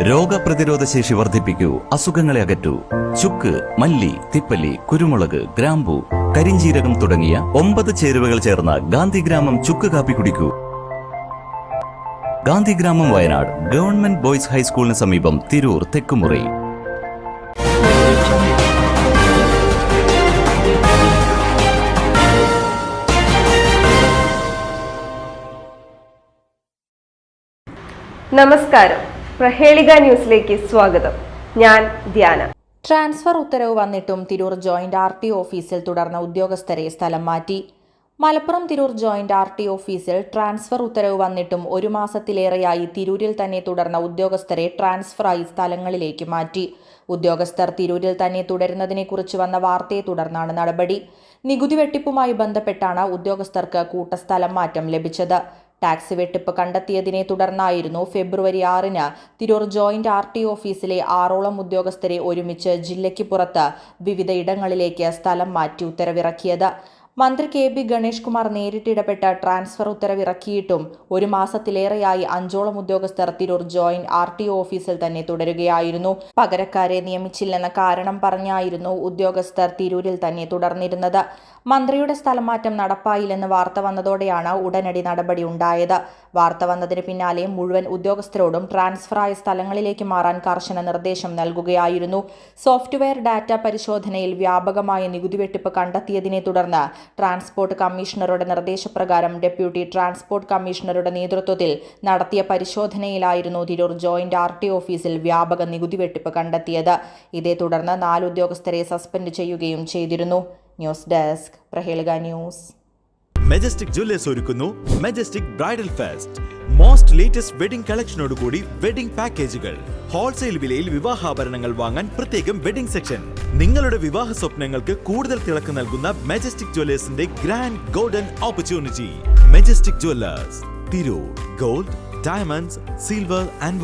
രോഗപ്രതിരോധ ശേഷി വർദ്ധിപ്പിക്കൂ, അസുഖങ്ങളെ അകറ്റൂ. ചുക്ക്, മല്ലി, തിപ്പല്ലി, കുരുമുളക്, ഗ്രാമ്പു, കരിഞ്ജീരകം തുടങ്ങിയ 9 ചേരുവകൾ ചേർന്ന ഗാന്ധിഗ്രാമം ചുക്ക് കാപ്പി കുടിക്കൂ. ഗാന്ധിഗ്രാമം, വയനാട് ഗവൺമെന്റ് ബോയ്സ് ഹൈസ്കൂളിന് സമീപം, തിരൂർ തെക്കുമുറി. നമസ്കാരം, പ്രഹേളിക ന്യൂസിലേക്ക് സ്വാഗതം. ഞാൻ ധ്യാന. ട്രാൻസ്ഫർ ഉത്തരവ് വന്നിട്ടും തിരൂർ ജോയിന്റ് RT ഓഫീസിൽ തുടർന്ന ഉദ്യോഗസ്ഥരെ സ്ഥലം മാറ്റി. മലപ്പുറം തിരൂർ ജോയിന്റ് RT ഓഫീസിൽ ട്രാൻസ്ഫർ ഉത്തരവ് വന്നിട്ടും 1 മാസത്തിലേറെയായി തിരൂരിൽ തന്നെ തുടർന്ന ഉദ്യോഗസ്ഥരെ ട്രാൻസ്ഫറായി സ്ഥലങ്ങളിലേക്ക് മാറ്റി. ഉദ്യോഗസ്ഥർ തിരൂരിൽ തന്നെ തുടരുന്നതിനെക്കുറിച്ച് വന്ന വാർത്തയെ തുടർന്നാണ് നടപടി. നികുതി വെട്ടിപ്പുമായി ബന്ധപ്പെട്ടാണ് ഉദ്യോഗസ്ഥർക്ക് കൂട്ടസ്ഥലം മാറ്റം ലഭിച്ചത്. ടാക്സ് വെട്ടിപ്പ് കണ്ടെത്തിയതിനെ തുടർന്നായിരുന്നു ഫെബ്രുവരി 6-ന് തിരൂർ ജോയിന്റ് RT ഓഫീസിലെ 6ഓളം ഉദ്യോഗസ്ഥരെ ഒരുമിച്ച് ജില്ലയ്ക്ക് പുറത്ത് വിവിധ ഇടങ്ങളിലേക്ക് സ്ഥലം മാറ്റി ഉത്തരവിറക്കിയത്. മന്ത്രി KB ഗണേഷ് കുമാർ നേരിട്ടിടപെട്ട് ട്രാൻസ്ഫർ ഉത്തരവിറക്കിയിട്ടും 1 മാസത്തിലേറെയായി 5ഓളം ഉദ്യോഗസ്ഥർ തിരൂർ ജോയിന്റ് RT ഓഫീസിൽ തന്നെ തുടരുകയായിരുന്നു. പകരക്കാരെ നിയമിച്ചില്ലെന്ന കാരണം പറഞ്ഞായിരുന്നു ഉദ്യോഗസ്ഥർ തിരൂരിൽ തന്നെ തുടർന്നിരുന്നത്. മന്ത്രിയുടെ സ്ഥലമാറ്റം നടപ്പായില്ലെന്ന് വാർത്ത വന്നതോടെയാണ് ഉടനടി നടപടി ഉണ്ടായത്. വാർത്ത വന്നതിന് പിന്നാലെ മുഴുവൻ ഉദ്യോഗസ്ഥരോടും ട്രാൻസ്ഫറായ സ്ഥലങ്ങളിലേക്ക് മാറാൻ കർശന നിർദ്ദേശം നൽകുകയായിരുന്നു. സോഫ്റ്റ്വെയർ ഡാറ്റ പരിശോധനയിൽ വ്യാപകമായ നികുതി വെട്ടിപ്പ് കണ്ടെത്തിയതിനെ തുടർന്ന് ട്രാൻസ്പോർട്ട് കമ്മീഷണറുടെ നിർദ്ദേശപ്രകാരം ഡെപ്യൂട്ടി ട്രാൻസ്പോർട്ട് കമ്മീഷണറുടെ നേതൃത്വത്തിൽ നടത്തിയ പരിശോധനയിലായിരുന്നു തിരൂർ ജോയിന്റ് RT ഓഫീസിൽ വ്യാപക നികുതി വെട്ടിപ്പ് കണ്ടെത്തിയത്. ഇതേ തുടർന്ന് 4 ഉദ്യോഗസ്ഥരെ സസ്പെൻഡ് ചെയ്യുകയും ചെയ്തിരുന്നു. ന്യൂസ് ഡെസ്ക്, പ്രഹേളിക ന്യൂസ്. മെജസ്റ്റിക് ജ്വല്ലേഴ്സ് ഒരുക്കുന്നു Majestic Bridal Fest. Most latest wedding കളക്ഷനോടുകൂടി വെഡിംഗ് പാക്കേജുകൾ. ഹോൾസെയിൽ വിലയിൽ വിവാഹാഭരണങ്ങൾ വാങ്ങാൻ പ്രത്യേകം വെഡിംഗ് സെക്ഷൻ. നിങ്ങളുടെ വിവാഹ സ്വപ്നങ്ങൾക്ക് കൂടുതൽ തിളക്കം നൽകുന്ന മെജസ്റ്റിക് ജ്വല്ലേഴ്സിന്റെ grand golden opportunity. Majestic Jewellers, Tirur. Gold, diamonds, silver and